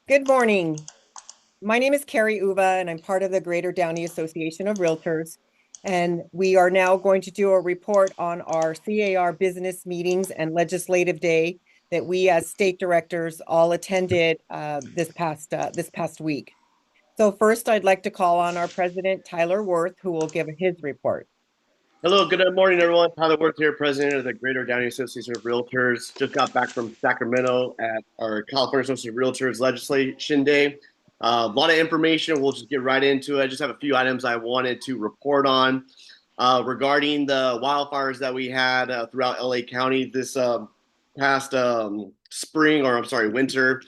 Good morning. My name is Carrie Uva, and I'm part of the Greater Downey Association of Realtors. And we are now going to do a report on our CAR business meetings and legislative day that we as state directors all attended this past week. So first, I'd like to call on our president, Tyler Worth, who will give his report. Hello, good morning, everyone. Tyler Worth here, president of the Greater Downey Association of Realtors. Just got back from Sacramento at our California Association of Realtors Legislation Day. A lot of information. We'll just get right into it. I just have a few items I wanted to report on regarding the wildfires that we had throughout LA County this past spring, or I'm sorry, winter.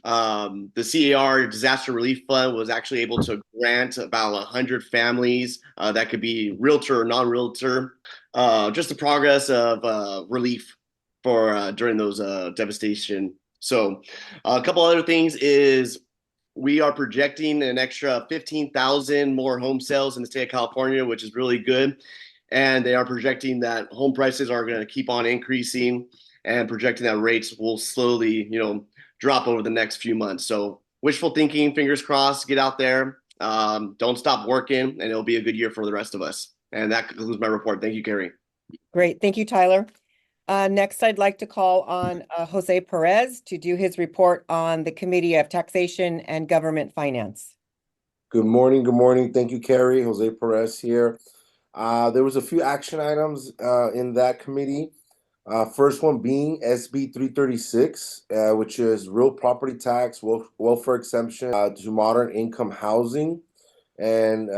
The CAR Disaster Relief Fund was actually able to grant about 100 families that could be realtor or non-realtor, just the progress of relief for during those devastation. So, a couple other things is we are projecting an extra 15,000 more home sales in the state of California, which is really good. And they are projecting that home prices are going to keep on increasing and projecting that rates will slowly, drop over the next few months. So wishful thinking, fingers crossed, get out there. Don't stop working, and it'll be a good year for the rest of us. And that concludes my report. Thank you, Carrie. Great. Thank you, Tyler. Next, I'd like to call on Jose Perez to do his report on the Committee of Taxation and Government Finance. Good morning. Good morning. Thank you, Carrie. Jose Perez here. There was a few action items in that committee. First one being SB 336, which is real property tax welfare exemption to modern income housing. And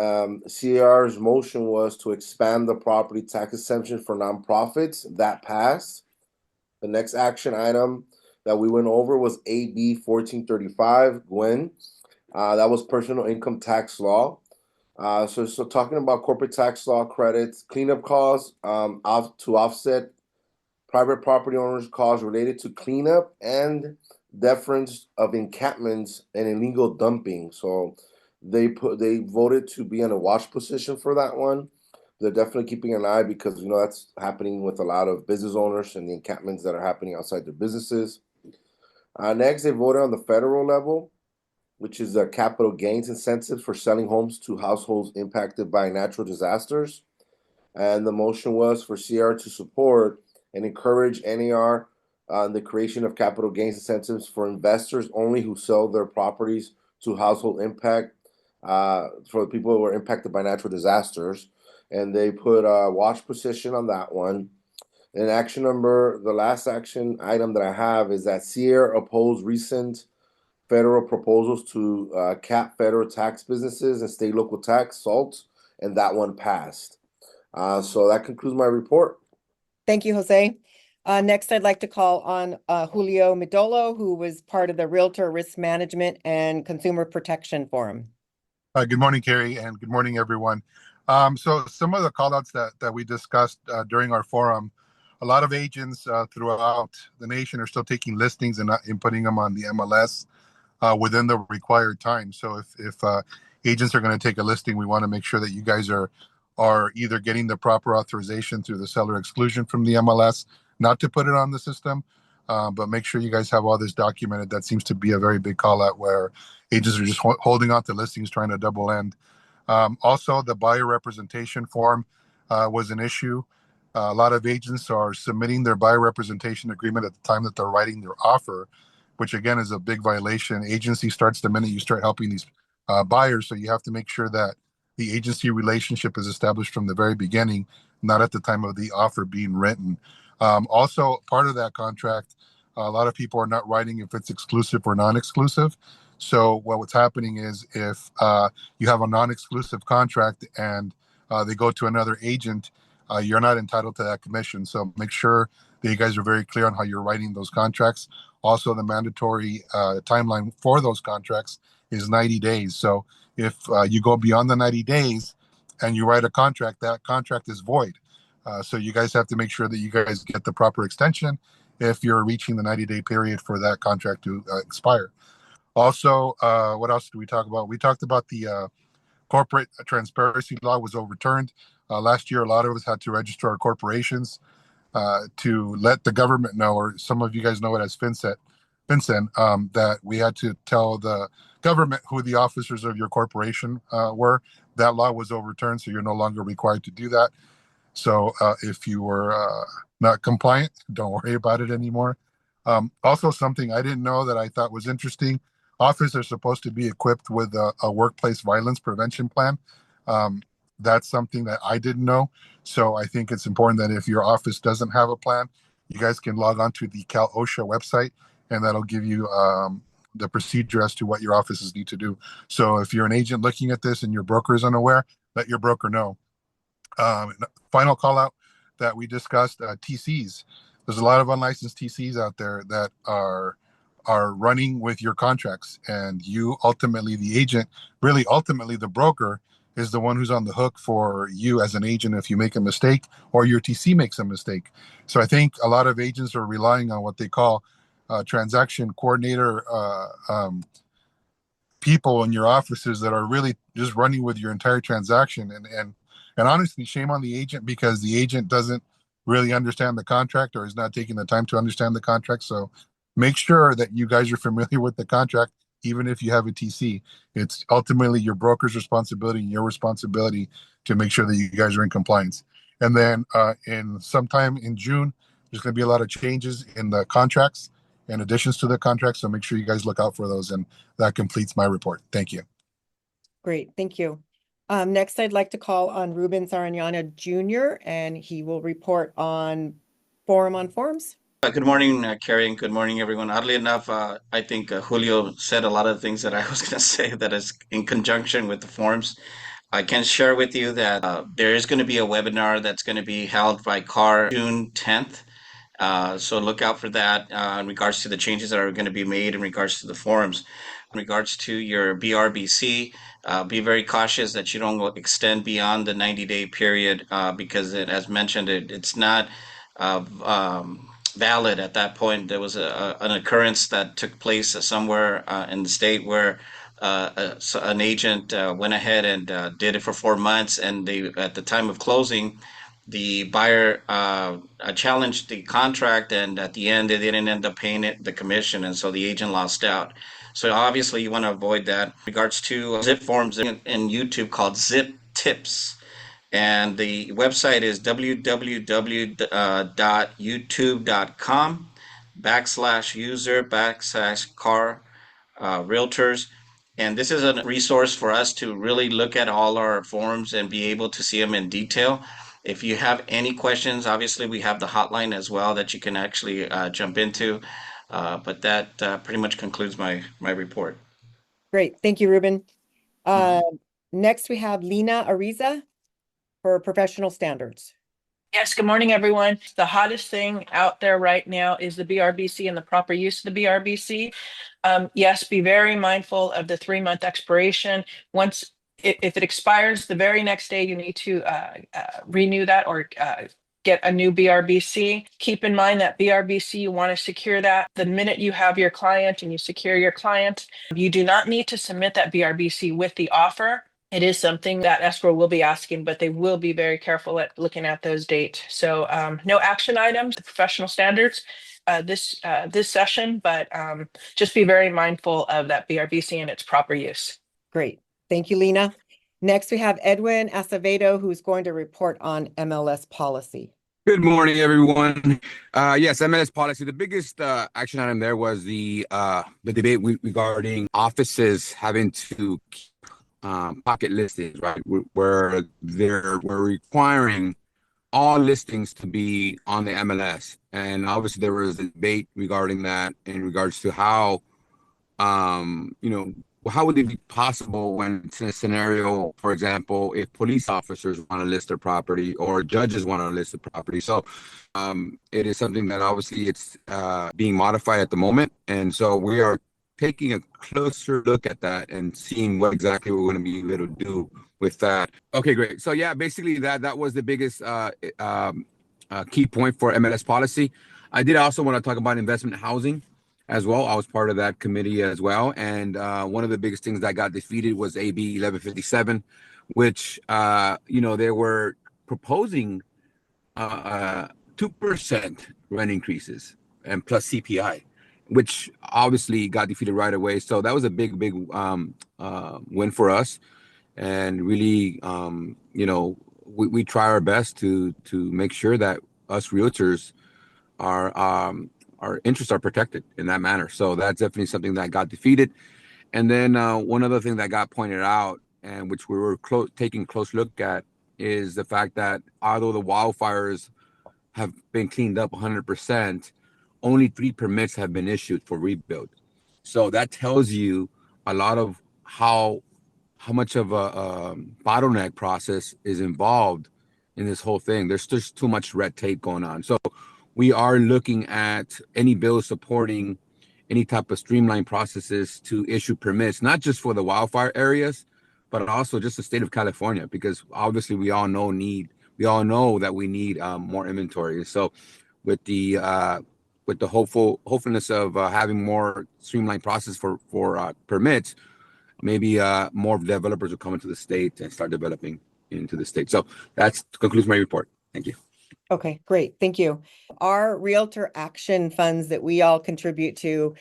CAR's motion was to expand the property tax exemption for nonprofits. That passed. The next action item that we went over was AB 1435, Gwen. That was personal income tax law. So talking about corporate tax law credits, cleanup costs to offset private property owners' costs related to cleanup and deference of encampments and illegal dumping. So they voted to be in a watch position for that one. They're definitely keeping an eye because that's happening with a lot of business owners and the encampments that are happening outside their businesses. Next, they voted on the federal level, which is the capital gains incentives for selling homes to households impacted by natural disasters. And the motion was for CR to support and encourage NAR on the creation of capital gains incentives for investors only who sell their properties to household impact for people who were impacted by natural disasters. And they put a watch position on that one. And the last action item that I have is that CR opposed recent federal proposals to cap federal tax businesses and state local tax SALT, and that one passed. So that concludes my report. Thank you, Jose. Next, I'd like to call on Julio Midolo, who was part of the Realtor Risk Management and Consumer Protection Forum. Good morning, Carrie, and good morning, everyone. So some of the callouts that we discussed during our forum, a lot of agents throughout the nation are still taking listings and putting them on the MLS within the required time. So if agents are going to take a listing, we want to make sure that you guys are either getting the proper authorization through the seller exclusion from the MLS, not to put it on the system, but make sure you guys have all this documented. That seems to be a very big call out where agents are just holding on to listings, trying to double end. Also, the buyer representation form was an issue. A lot of agents are submitting their buyer representation agreement at the time that they're writing their offer, which again is a big violation. Agency starts the minute you start helping these buyers, so you have to make sure that the agency relationship is established from the very beginning, not at the time of the offer being written. Also, part of that contract, a lot of people are not writing if it's exclusive or non-exclusive. So what's happening is if you have a non-exclusive contract and they go to another agent, you're not entitled to that commission. So make sure that you guys are very clear on how you're writing those contracts. Also, the mandatory timeline for those contracts is 90 days. So if you go beyond the 90 days and you write a contract, that contract is void. So you guys have to make sure that you guys get the proper extension if you're reaching the 90-day period for that contract to expire. Also, what else did we talk about? We talked about the corporate transparency law was overturned. Last year, a lot of us had to register our corporations to let the government know, or some of you guys know it as FinCET, Vincent, that we had to tell the government who the officers of your corporation were. That law was overturned, so you're no longer required to do that. So if you were not compliant, don't worry about it anymore. Also, something I didn't know that I thought was interesting, officers are supposed to be equipped with a workplace violence prevention plan. That's something that I didn't know. So I think it's important that if your office doesn't have a plan, you guys can log on to the Cal OSHA website, and that'll give you the procedure as to what your offices need to do. So if you're an agent looking at this and your broker is unaware, let your broker know. Final call out that we discussed, TCs. There's a lot of unlicensed TCs out there that are running with your contracts, and you ultimately, the agent, really ultimately the broker, is the one who's on the hook for you as an agent if you make a mistake or your TC makes a mistake. So I think a lot of agents are relying on what they call transaction coordinator people in your offices that are really just running with your entire transaction. And honestly, shame on the agent, because the agent doesn't really understand the contract or is not taking the time to understand the contract. So make sure that you guys are familiar with the contract, even if you have a TC. It's ultimately your broker's responsibility and your responsibility to make sure that you guys are in compliance. And then in sometime in June, there's going to be a lot of changes in the contracts and additions to the contract. So make sure you guys look out for those. And that completes my report. Thank you. Great, thank you. Next, I'd like to call on Ruben Sariñana Jr., and he will report on Forum on Forms. Good morning, Carrie, and good morning, everyone. Oddly enough, I think Julio said a lot of things that I was going to say that is in conjunction with the forms. I can share with you that there is going to be a webinar that's going to be held by CAR June 10th. So look out for that in regards to the changes that are going to be made in regards to the forums. In regards to your BRBC, be very cautious that you don't extend beyond the 90-day period because, as mentioned, it's not valid at that point. There was an occurrence that took place somewhere in the state where an agent went ahead and did it for 4 months, and they, at the time of closing, the buyer challenged the contract, and at the end they didn't end up paying the commission, and so the agent lost out. So obviously you want to avoid that. In regards to zip forms in YouTube called Zip Tips, and the website is www.youtube.com/user/car realtors. And this is a resource for us to really look at all our forms and be able to see them in detail. If you have any questions, obviously we have the hotline as well that you can actually jump into. But that pretty much concludes my report. Great, thank you, Ruben. Next, we have Lena Ariza for professional standards. Yes, good morning, everyone. The hottest thing out there right now is the BRBC and the proper use of the BRBC. Yes, be very mindful of the 3-month expiration. Once, if it expires the very next day, you need to renew that or get a new BRBC. Keep in mind that BRBC, you want to secure that the minute you have your client and you secure your client. You do not need to submit that BRBC with the offer. It is something that escrow will be asking, but they will be very careful at looking at those dates. So no action items, the professional standards this session, but just be very mindful of that BRBC and its proper use. Great, thank you, Lena. Next, we have Edwin Acevedo, who's going to report on MLS policy. Good morning, everyone. Yes, MLS policy. The biggest action item there was the debate regarding offices having to keep pocket listings, right? Where we're requiring all listings to be on the MLS. And obviously there was a debate regarding that in regards to how, how would it be possible when it's in a scenario, for example, if police officers want to list their property or judges want to list the property. So it is something that obviously it's being modified at the moment. And so we are taking a closer look at that and seeing what exactly we're going to be able to do with that. Okay, great. So yeah, basically that was the biggest key point for MLS policy. I did also want to talk about investment housing as well. I was part of that committee as well. And one of the biggest things that got defeated was AB 1157, which, they were proposing 2% rent increases and plus CPI. which obviously got defeated right away. So that was a big win for us, and really, we try our best to make sure that us realtors our interests are protected in that manner. So that's definitely something that got defeated. And then one other thing that got pointed out, and which we were taking a close look at, is the fact that although the wildfires have been cleaned up 100%, only 3 permits have been issued for rebuild. So that tells you a lot of how much of a bottleneck process is involved in this whole thing. There's just too much red tape going on. So we are looking at any bill supporting any type of streamlined processes to issue permits, not just for the wildfire areas, but also just the state of California, because obviously we all know that we need more inventory. So with the hopefulness of having more streamlined process for permits, maybe more developers will come into the state and start developing into the state. So that concludes my report. Thank you. Okay, great. Thank you. Our Realtor Action funds that we all contribute to,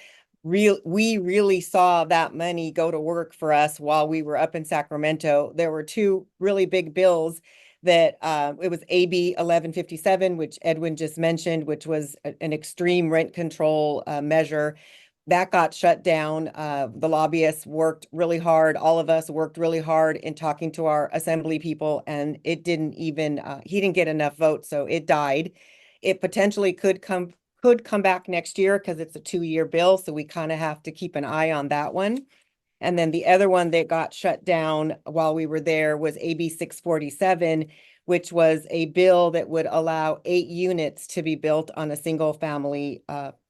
we really saw that money go to work for us while we were up in Sacramento. There were 2 really big bills that it was AB 1157, which Edwin just mentioned, which was an extreme rent control measure. That got shut down. The lobbyists worked really hard. All of us worked really hard in talking to our assembly people, and it didn't even, he didn't get enough votes, so it died. It potentially could come back next year because it's a 2-year bill, so we kind of have to keep an eye on that one. And then the other one that got shut down while we were there was AB 647, which was a bill that would allow 8 units to be built on a single family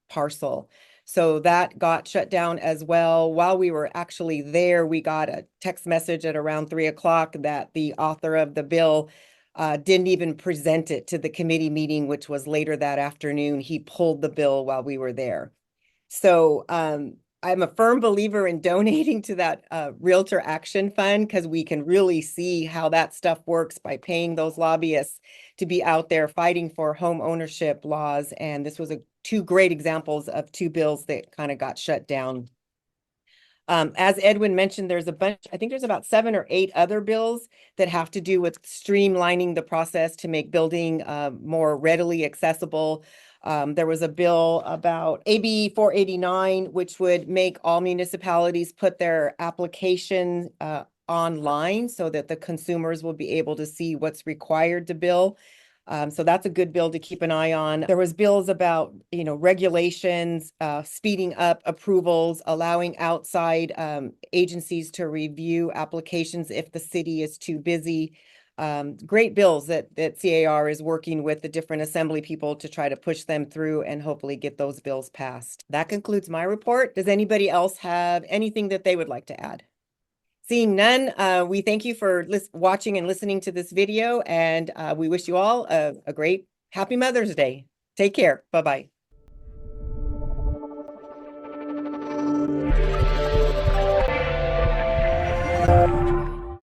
parcel. So that got shut down as well. While we were actually there, we got a text message at around 3 o'clock that the author of the bill didn't even present it to the committee meeting, which was later that afternoon. He pulled the bill while we were there. So I'm a firm believer in donating to that Realtor Action Fund, because we can really see how that stuff works by paying those lobbyists to be out there fighting for home ownership laws. And this was 2 great examples of 2 bills that kind of got shut down. As Edwin mentioned, there's a bunch, I think there's about 7 or 8 other bills that have to do with streamlining the process to make building more readily accessible. There was a bill about AB 489, which would make all municipalities put their application online so that the consumers will be able to see what's required to bill. So that's a good bill to keep an eye on. There was bills about, regulations, speeding up approvals, allowing outside agencies to review applications if the city is too busy. Great bills that CAR is working with the different assembly people to try to push them through and hopefully get those bills passed. That concludes my report. Does anybody else have anything that they would like to add? Seeing none, we thank you for watching and listening to this video, and we wish you all a great, happy Mother's Day. Take care. Bye-bye.